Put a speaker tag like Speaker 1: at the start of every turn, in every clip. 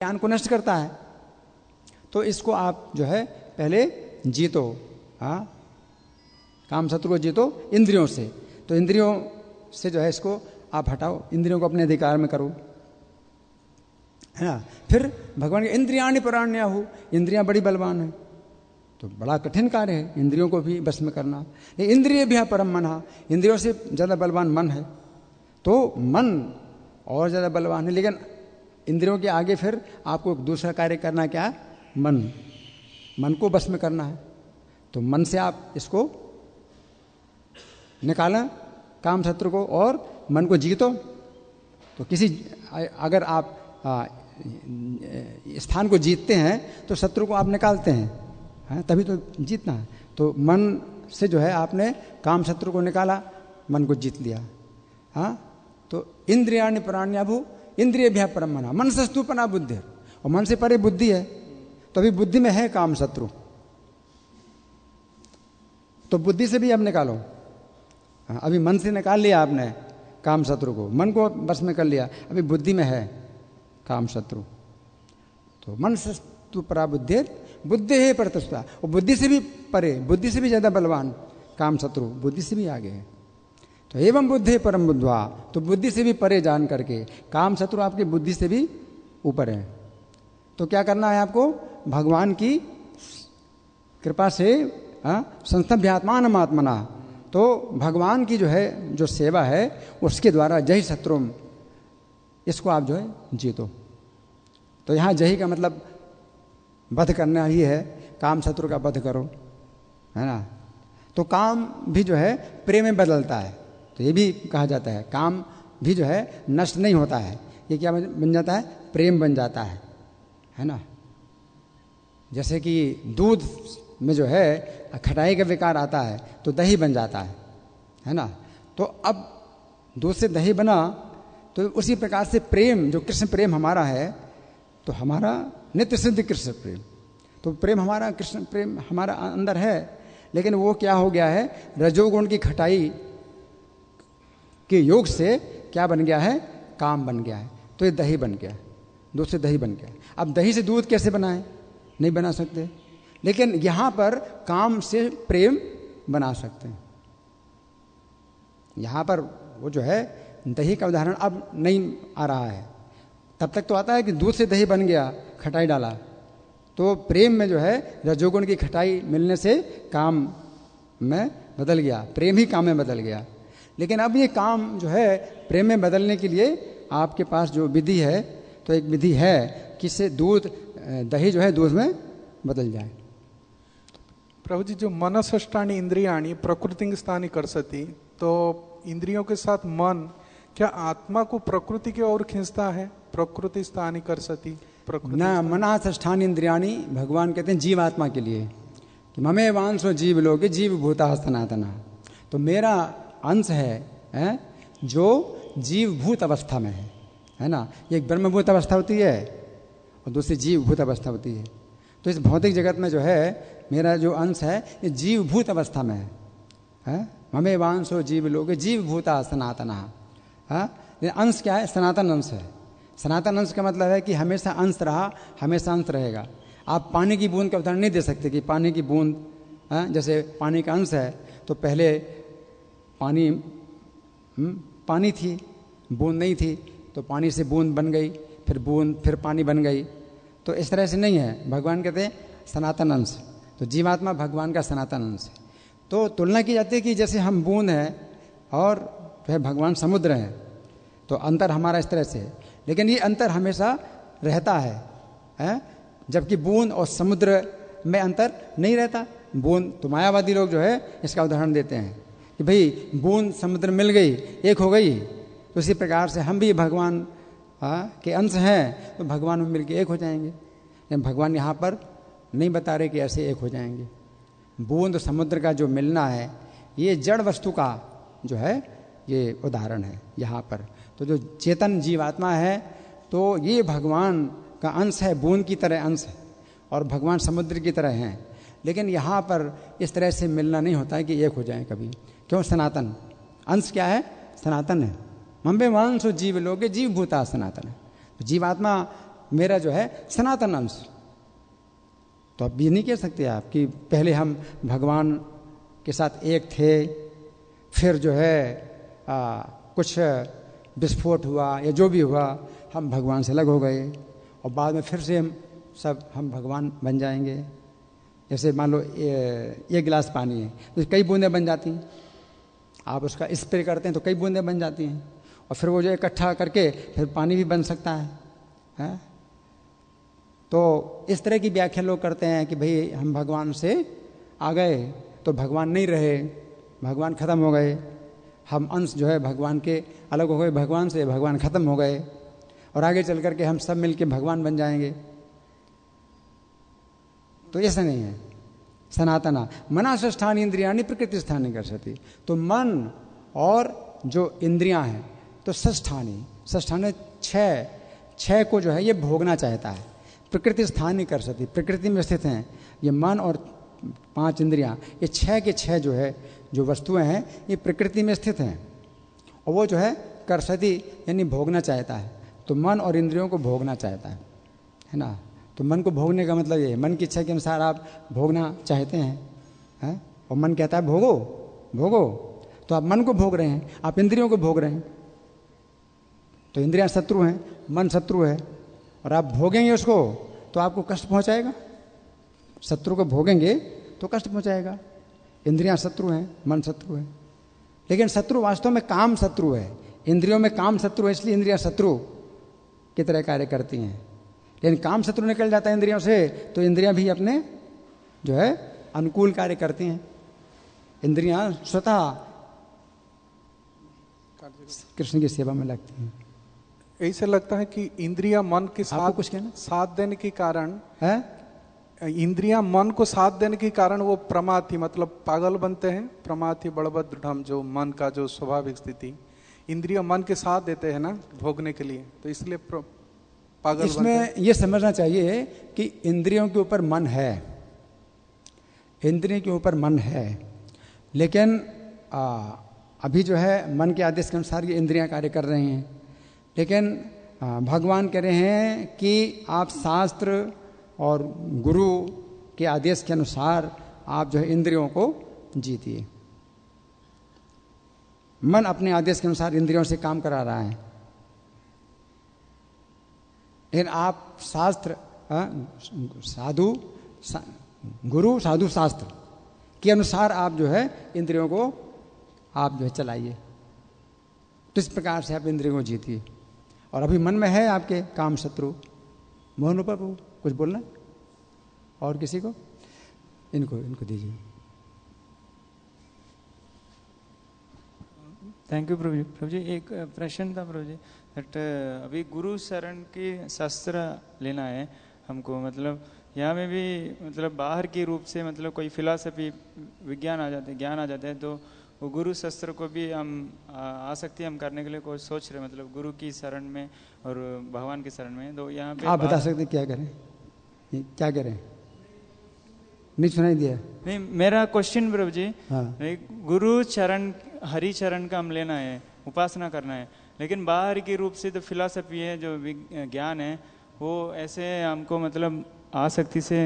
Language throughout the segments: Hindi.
Speaker 1: ज्ञान को नष्ट करता है। तो इसको आप जो है पहले जीतो, हाँ, काम शत्रु को जीतो इंद्रियों से। तो इंद्रियों से जो है इसको आप हटाओ, इंद्रियों को अपने अधिकार में करो, है ना। फिर भगवान के इंद्रियाणि पराण्याहु, इंद्रियां बड़ी बलवान है, तो बड़ा कठिन कार्य है इंद्रियों को भी बस में करना। इंद्रिय भी परम मन, इंद्रियों से ज़्यादा बलवान मन है, तो मन और ज़्यादा बलवान है। लेकिन इंद्रियों के आगे फिर आपको दूसरा कार्य करना क्या है, मन को बस में करना है। तो मन से आप इसको निकालें काम शत्रु को और मन को जीतो। तो किसी अगर आप स्थान को जीतते हैं तो शत्रु को आप निकालते हैं, तभी तो जीतना है। तो मन से जो है आपने काम शत्रु को निकाला, मन को जीत लिया। हाँ, तो इंद्रियाणि पराण्याभु इंद्रियभ्यः परम मनः, मन से स्तूपना बुद्धि, और मन से परे बुद्धि है। तो अभी बुद्धि में है काम शत्रु, तो बुद्धि से भी अब निकालो। अभी मन से निकाल लिया आपने काम शत्रु को, मन को बस में कर लिया, अभी बुद्धि में है काम शत्रु। तो मन से तू परा बुद्धि, बुद्धि है परतस्ता, और बुद्धि से भी परे, बुद्धि से भी ज्यादा बलवान काम शत्रु, बुद्धि से भी आगे है। तो एवं बुद्धि परम बुद्ध्वा, तो बुद्धि से भी परे जान करके काम शत्रु आपकी बुद्धि से भी ऊपर है। तो क्या करना है आपको, भगवान की कृपा से संस्थभ्यात्मान आत्मना, तो भगवान की जो है जो सेवा है उसके द्वारा जय शत्रु, इसको आप जो है जीतो। तो यहाँ जही का मतलब वध करना ही है, काम शत्रु का वध करो, है ना। तो काम भी जो है प्रेम में बदलता है, तो ये भी कहा जाता है काम भी जो है नष्ट नहीं होता है, ये क्या बन जाता है, प्रेम बन जाता है ना। जैसे कि दूध में जो है खटाई का विकार आता है तो दही बन जाता है ना। तो अब दूध से दही बना, तो उसी प्रकार से प्रेम, जो कृष्ण प्रेम हमारा है, तो हमारा नित्य सिद्ध कृष्ण प्रेम, तो प्रेम हमारा, कृष्ण प्रेम हमारा अंदर है, लेकिन वो क्या हो गया है, रजोगुण की खटाई के योग से क्या बन गया है, काम बन गया है। तो ये दही बन गया, दूध से दही बन गया। अब दही से दूध कैसे बनाए, नहीं बना सकते, लेकिन यहां पर काम से प्रेम बना सकते हैं। यहां पर वो जो है दही का उदाहरण अब नहीं आ रहा है, तब तक तो आता है कि दूध से दही बन गया, खटाई डाला, तो प्रेम में जो है रजोगुण की खटाई मिलने से काम में बदल गया, प्रेम ही काम में बदल गया। लेकिन अब ये काम जो है प्रेम में बदलने के लिए आपके पास जो विधि है, तो एक विधि है कि इससे दूध, दही जो है दूध में बदल जाए।
Speaker 2: प्रभु जी, जो मनसष्टानी इंद्रियाणी प्रकृति स्थानी कर सती, तो इंद्रियों के साथ मन क्या आत्मा को प्रकृति की ओर खींचता है, प्रकृति स्थानी कर सती,
Speaker 1: ना मनसष्टान इंद्रियाणी भगवान कहते हैं जीवात्मा के लिए कि ममे वांसो जीव लोगे जीव भूता सनातना। तो मेरा अंश है जो जीव भूत अवस्था में है ना। एक ब्रह्मभूत अवस्था होती है और दूसरी जीव भूत अवस्था होती है। तो इस भौतिक जगत में जो है मेरा जो अंश है ये जीव भूत अवस्था में है। ममे वांसो जीव लोगे जीव भूता सनातना। अंश क्या है, सनातन अंश है। सनातन अंश का मतलब है कि हमेशा अंश रहा, हमेशा अंश रहेगा। आप पानी की बूंद का उदाहरण नहीं दे सकते कि पानी की बूंद, जैसे पानी का अंश है तो पहले पानी थी, बूंद नहीं थी, तो पानी से बूंद बन गई, फिर बूंद, फिर पानी बन गई। तो इस तरह से नहीं है। भगवान कहते हैं सनातन अंश, तो जीवात्मा भगवान का सनातन अंश है। तो तुलना की जाती है कि जैसे हम बूंद हैं और वह भगवान समुद्र हैं, तो अंतर हमारा इस तरह से है। लेकिन ये अंतर हमेशा रहता है, जबकि बूंद और समुद्र में अंतर नहीं रहता। बूंद, तो मायावादी लोग जो है इसका उदाहरण देते हैं कि भाई बूंद समुद्र मिल गई, एक हो गई। तो इसी प्रकार से हम भी भगवान के अंश हैं, तो भगवान में मिलकर एक हो जाएंगे। लेकिन भगवान यहाँ पर नहीं बता रहे कि ऐसे एक हो जाएंगे। बूंद समुद्र का जो मिलना है, ये जड़ वस्तु का जो है ये उदाहरण है यहाँ पर। तो जो चेतन जीवात्मा है तो ये भगवान का अंश है, बूंद की तरह अंश है, और भगवान समुद्र की तरह हैं। लेकिन यहाँ पर इस तरह से मिलना नहीं होता है कि एक हो जाए कभी। क्यों? सनातन अंश क्या है, सनातन है। मम्बे वांसो जीव लोगे जीव भूता सनातन है। तो जीवात्मा मेरा जो है सनातन अंश। तो अब ये नहीं कह सकते आप कि पहले हम भगवान के साथ एक थे, फिर जो है कुछ विस्फोट हुआ या जो भी हुआ, हम भगवान से अलग हो गए और बाद में फिर से हम भगवान बन जाएंगे। जैसे मान लो ये गिलास पानी है तो कई बूंदें बन जाती हैं, आप उसका स्प्रे करते हैं तो कई बूंदें बन जाती हैं, और फिर वो जो इकट्ठा करके फिर पानी भी बन सकता है? तो इस तरह की व्याख्या लोग करते हैं कि भाई हम भगवान से आ गए तो भगवान नहीं रहे, भगवान खत्म हो गए, हम अंश जो है भगवान के अलग हो गए, भगवान से भगवान खत्म हो गए और आगे चल करके हम सब मिलके भगवान बन जाएंगे। तो ऐसा नहीं है। सनातना मनसष्ठानि इंद्रियाणि प्रकृति स्थानि कर्षति। तो मन और जो इंद्रियां हैं तो षष्ठानि छह को जो है ये भोगना चाहता है। प्रकृति स्थानि कर्षति, प्रकृति में स्थित हैं ये मन और 5 इंद्रियां, ये 6 के 6 जो है जो वस्तुएं हैं ये प्रकृति में स्थित हैं, और वो जो है कर्षति यानी भोगना चाहता है। तो मन और इंद्रियों को भोगना चाहता है ना। तो मन को भोगने का मतलब ये है, मन की इच्छा के अनुसार आप भोगना चाहते हैं, और मन कहता है भोगो भोगो, तो आप मन को भोग रहे हैं, आप इंद्रियों को भोग रहे हैं। तो इंद्रियां शत्रु हैं, मन शत्रु है, और आप भोगेंगे उसको तो आपको कष्ट पहुंचाएगा। शत्रु को भोगेंगे तो कष्ट पहुंचाएगा। इंद्रियां शत्रु हैं, मन शत्रु है, लेकिन शत्रु वास्तव में काम शत्रु है। इंद्रियों में काम शत्रु है, इसलिए इंद्रियां शत्रु की तरह कार्य करती हैं। लेकिन काम शत्रु निकल जाता है इंद्रियों से तो इंद्रियां भी अपने जो है अनुकूल कार्य करती हैं। इंद्रियां स्वतः कृष्ण की सेवा में लगती हैं।
Speaker 2: ऐसे लगता है कि इंद्रियां मन के साथ
Speaker 1: कुछ कहना?
Speaker 2: साथ देने के कारण
Speaker 1: है,
Speaker 2: इंद्रियां मन को साथ देने के कारण वो प्रमाथी मतलब पागल बनते हैं। प्रमाथी बड़भद्र ढम, जो मन का जो स्वाभाविक स्थिति, इंद्रियां मन के साथ देते हैं ना भोगने के लिए, तो इसलिए पागल
Speaker 1: इसमें ये समझना चाहिए कि इंद्रियों के ऊपर मन है, इंद्रियों के ऊपर मन है, लेकिन अभी जो है मन के आदेश के अनुसार ये इंद्रियां कार्य कर रही हैं। लेकिन भगवान कह रहे हैं कि आप शास्त्र और गुरु के आदेश के अनुसार आप जो है इंद्रियों को जीतिए। मन अपने आदेश के अनुसार इंद्रियों से काम करा रहा है, लेकिन आप शास्त्र साधु गुरु साधु शास्त्र के अनुसार आप जो है इंद्रियों को आप जो है चलाइए। तो इस प्रकार से आप इंद्रियों को जीतिए। और अभी मन में है आपके काम शत्रु। मोहन प्रभु कुछ बोलना और किसी को? इनको दीजिए।
Speaker 3: थैंक यू प्रभु जी। एक प्रश्न था प्रभु जी, दैट अभी गुरु शरण की शास्त्र लेना है हमको, मतलब यहाँ में भी मतलब बाहर के रूप से मतलब कोई फिलॉसफी विज्ञान आ जाते हैं, ज्ञान आ जाते हैं, तो वो गुरु शस्त्र को भी हम आसक्ति हम करने के लिए कोई सोच रहे, मतलब गुरु की शरण में और भगवान की शरण में। तो यहाँ पे
Speaker 1: आप बता सकते क्या करें, क्या करें? नहीं सुनाई दिया?
Speaker 3: नहीं, मेरा क्वेश्चन प्रभु जी,
Speaker 1: हाँ।
Speaker 3: गुरु चरण हरि चरण का हम लेना है, उपासना करना है, लेकिन बाहर के रूप से तो फिलॉसफी है, जो ज्ञान है, वो ऐसे हमको मतलब आसक्ति से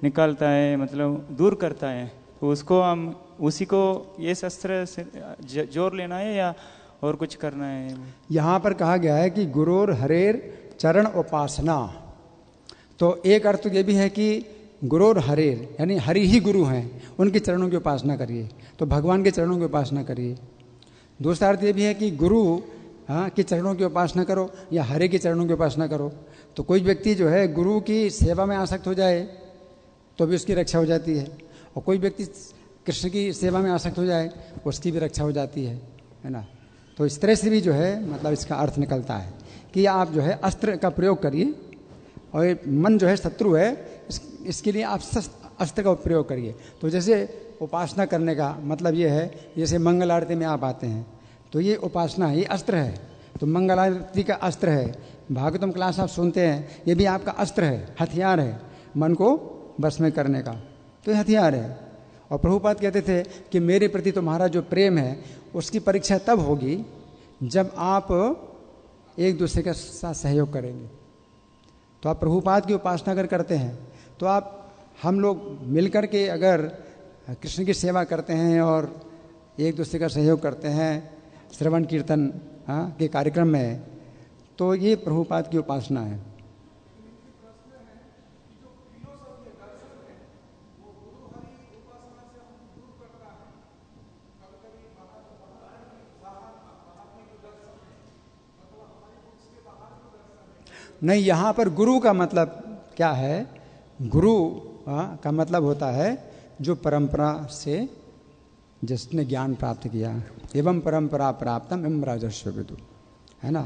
Speaker 3: निकालता है, मतलब दूर करता है। तो उसको हम उसी को ये शस्त्र से जोर लेना है या और कुछ करना है?
Speaker 1: यहाँ पर कहा गया है कि गुरुर हरेर चरण उपासना। तो एक अर्थ ये भी है कि गुरुर हरेर यानी हरि ही गुरु हैं, उनके चरणों की उपासना करिए, तो भगवान के चरणों की उपासना करिए। दूसरा अर्थ ये भी है कि गुरु के चरणों की उपासना करो या हरे के चरणों की उपासना करो। तो कोई व्यक्ति जो है गुरु की सेवा में आसक्त हो जाए तो भी उसकी रक्षा हो जाती है, और कोई व्यक्ति कृष्ण की सेवा में आसक्त हो जाए उसकी भी रक्षा हो जाती है ना। तो इस तरह से भी जो है मतलब इसका अर्थ निकलता है कि आप जो है अस्त्र का प्रयोग करिए, और मन जो है शत्रु है, इसके लिए आप अस्त्र का प्रयोग करिए। तो जैसे उपासना करने का मतलब ये है, जैसे मंगल आरती में आप आते हैं तो ये उपासना है, ये अस्त्र है। तो मंगल आरती का अस्त्र है, भागवतम क्लास आप सुनते हैं, ये भी आपका अस्त्र है, हथियार है मन को बस में करने का, तो ये हथियार है। और प्रभुपाद कहते थे कि मेरे प्रति तुम्हारा जो प्रेम है उसकी परीक्षा तब होगी जब आप एक दूसरे के साथ सहयोग करेंगे। तो आप प्रभुपाद की उपासना अगर करते हैं तो आप हम लोग मिलकर के अगर कृष्ण की सेवा करते हैं और एक दूसरे का सहयोग करते हैं श्रवण कीर्तन के कार्यक्रम में, तो ये प्रभुपाद की उपासना है। नहीं, यहाँ पर गुरु का मतलब क्या है? गुरु का मतलब होता है जो परंपरा से जिसने ज्ञान प्राप्त किया, एवं परंपरा प्राप्तम एवं राजस्व विदु, है ना।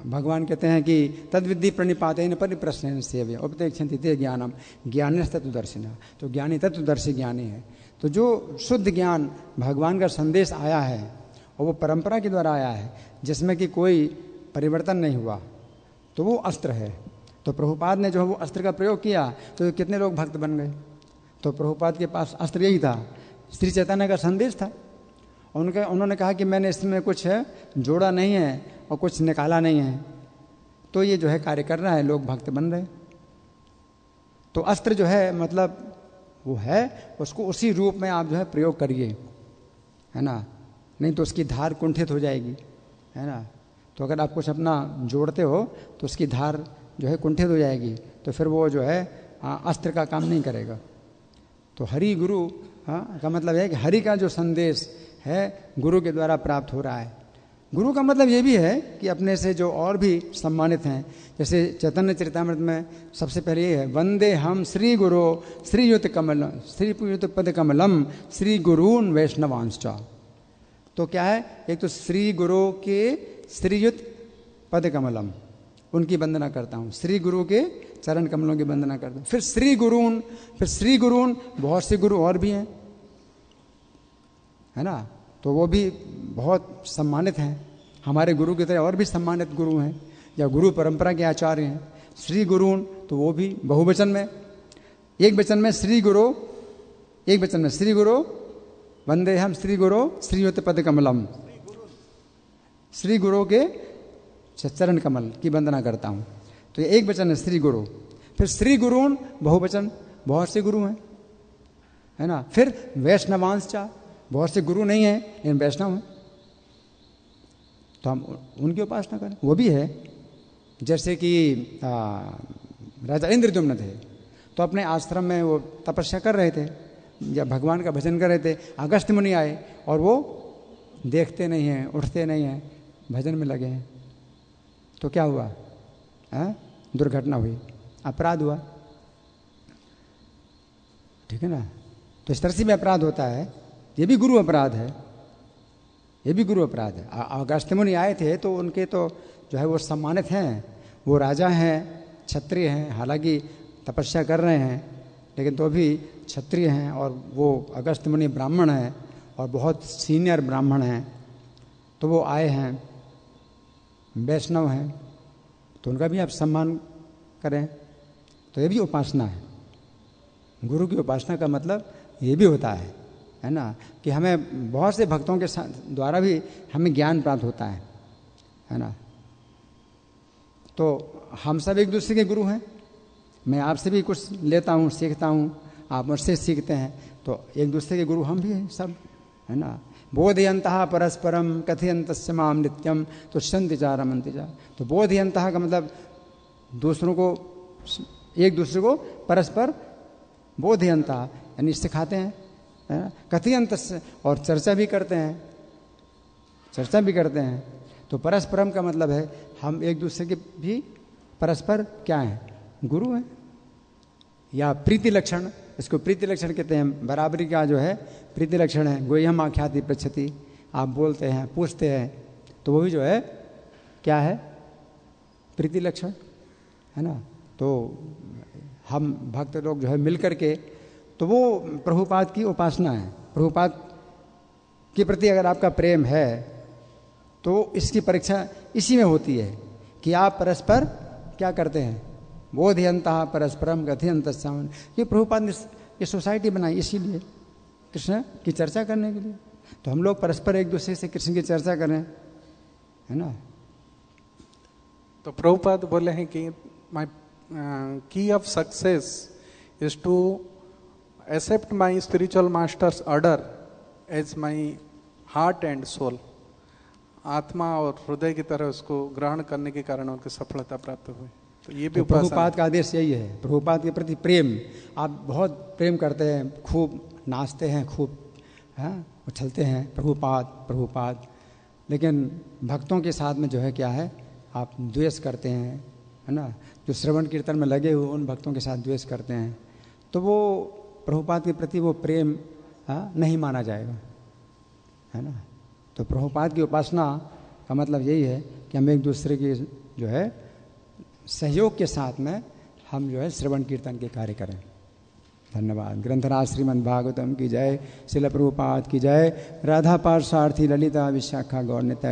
Speaker 1: भगवान कहते हैं कि तद्विद्धि प्रणिपातेन परिप्रश्नेन सेव्य उपदेक्षन्ति ते ज्ञानम ज्ञाने तत्वदर्शिना। तो ज्ञानी तत्वदर्शी ज्ञानी है। तो जो शुद्ध ज्ञान भगवान का संदेश आया है और वो परंपरा के द्वारा आया है जिसमें कि कोई परिवर्तन नहीं हुआ, तो वो अस्त्र है। तो प्रभुपाद ने जो है वो अस्त्र का प्रयोग किया तो कितने लोग भक्त बन गए। तो प्रभुपाद के पास अस्त्र यही था, श्री चैतन्य का संदेश था। उन्होंने कहा कि मैंने इसमें कुछ जोड़ा नहीं है और कुछ निकाला नहीं है, तो ये जो है कार्य कर रहा है, लोग भक्त बन रहे। तो अस्त्र जो है मतलब वो है, उसको उसी रूप में आप जो है प्रयोग करिए, है ना, नहीं तो उसकी धार कुंठित हो जाएगी, है ना। तो अगर आप कुछ अपना जोड़ते हो तो उसकी धार जो है कुंठित हो जाएगी, तो फिर वो जो है अस्त्र का काम नहीं करेगा। तो हरि गुरु का मतलब है कि हरि का जो संदेश है गुरु के द्वारा प्राप्त हो रहा है। गुरु का मतलब ये भी है कि अपने से जो और भी सम्मानित हैं, जैसे चैतन्य चरितामृत में सबसे पहले ये है, वंदे हम श्री गुरु श्रीयुत कमल श्रीयुत पद कमलम श्री गुरून् वैष्णवांश्च। तो क्या है, एक तो श्री गुरु के श्रीयुत पद कमलम, उनकी वंदना करता हूँ, श्री गुरु के चरण कमलों की वंदना करता हूँ। फिर श्री गुरून, बहुत से गुरु और भी हैं, है ना, तो वो भी बहुत सम्मानित हैं। हमारे गुरु की तरह और भी सम्मानित गुरु हैं या गुरु परंपरा के आचार्य हैं। श्री गुरून, तो वो भी बहुवचन में, एक वचन में श्री गुरु, एक वचन में श्री गुरु, वंदे हम श्री गुरु श्रीयुत पद कमलम, श्री गुरु के चरण कमल की वंदना करता हूँ। तो ये एक वचन है श्री गुरु। फिर श्री गुरून, बहुवचन, बहुत से गुरु हैं, है ना। फिर वैष्णवांश, बहुत से गुरु नहीं हैं लेकिन वैष्णव हैं, तो हम उनकी उपासना करें। वो भी है, जैसे कि राजा इंद्रद्युम्न थे, तो अपने आश्रम में वो तपस्या कर रहे थे या भगवान का भजन कर रहे थे। अगस्त्य मुनि आए और वो देखते नहीं हैं, उठते नहीं हैं, भजन में लगे हैं। तो क्या हुआ, दुर्घटना हुई, अपराध हुआ, ठीक है ना। तो इस तरह से भी अपराध होता है, ये भी गुरु अपराध है, ये भी गुरु अपराध है। अगस्त्य मुनि आए थे तो उनके तो जो है वो सम्मानित हैं, वो राजा हैं, क्षत्रिय हैं, हालांकि तपस्या कर रहे हैं लेकिन तो भी क्षत्रिय हैं, और वो अगस्त्य मुनि ब्राह्मण हैं और बहुत सीनियर ब्राह्मण हैं, तो वो आए हैं, वैष्णव हैं, तो उनका भी आप सम्मान करें। तो ये भी उपासना है। गुरु की उपासना का मतलब ये भी होता है ना, कि हमें बहुत से भक्तों के द्वारा भी हमें ज्ञान प्राप्त होता है ना। तो हम सब एक दूसरे के गुरु हैं, मैं आपसे भी कुछ लेता हूँ, सीखता हूँ, आप मुझसे सीखते हैं, तो एक दूसरे के गुरु हम भी हैं सब, है ना। बोधयन्तः परस्परम कथयन्तस्य माम नित्यम तुष्यन्ति च रमन्ति च। तो बोधयन्तः का मतलब दूसरों को, एक दूसरे को परस्पर बोधयन्तः यानी सिखाते हैं, है ना। कथयन्तस्य, और चर्चा भी करते हैं, चर्चा भी करते हैं। तो परस्परम का मतलब है हम एक दूसरे के भी परस्पर क्या हैं, गुरु हैं। या प्रीति लक्षण, इसको प्रीति लक्षण कहते हैं, बराबरी का जो है प्रीति लक्षण है। गोयम आख्याति पृच्छति, आप बोलते हैं, पूछते हैं, तो वो भी जो है क्या है, प्रीति लक्षण, है ना। तो हम भक्त लोग जो है मिल करके, तो वो प्रभुपाद की उपासना है। प्रभुपाद के प्रति अगर आपका प्रेम है तो इसकी परीक्षा इसी में होती है कि आप परस्पर क्या करते हैं, बोधयन्तः परस्परम कथयन्तस्य। ये प्रभुपाद ने ये सोसाइटी बनाई इसीलिए, कृष्ण की चर्चा करने के लिए। तो हम लोग परस्पर एक दूसरे से कृष्ण की चर्चा करें, है ना।
Speaker 2: तो प्रभुपाद बोले हैं कि my key of success is to accept my spiritual master's order as my heart and soul. आत्मा और हृदय की तरह उसको ग्रहण करने के कारण उनकी सफलता प्राप्त हुई. तो ये भी
Speaker 1: प्रभुपाद का आदेश यही है, प्रभुपाद के प्रति प्रेम. आप बहुत प्रेम करते हैं, खूब नाचते हैं, खूब उछलते हैं प्रभुपाद प्रभुपाद, लेकिन भक्तों के साथ में जो है क्या है, आप द्वेष करते हैं, है ना. जो श्रवण कीर्तन में लगे हुए उन भक्तों के साथ द्वेष करते हैं, तो वो प्रभुपाद के प्रति वो प्रेम नहीं माना जाएगा, है ना. तो प्रभुपाद की उपासना का मतलब यही है कि हम एक दूसरे की जो है सहयोग के साथ में हम जो है श्रवण कीर्तन के कार्य करें. धन्यवाद. ग्रंथराज श्रीमद् भागवतम की जय. श्रील प्रभुपाद की जय. राधा पार्षार्थी ललिता विशाखा गौर निताय.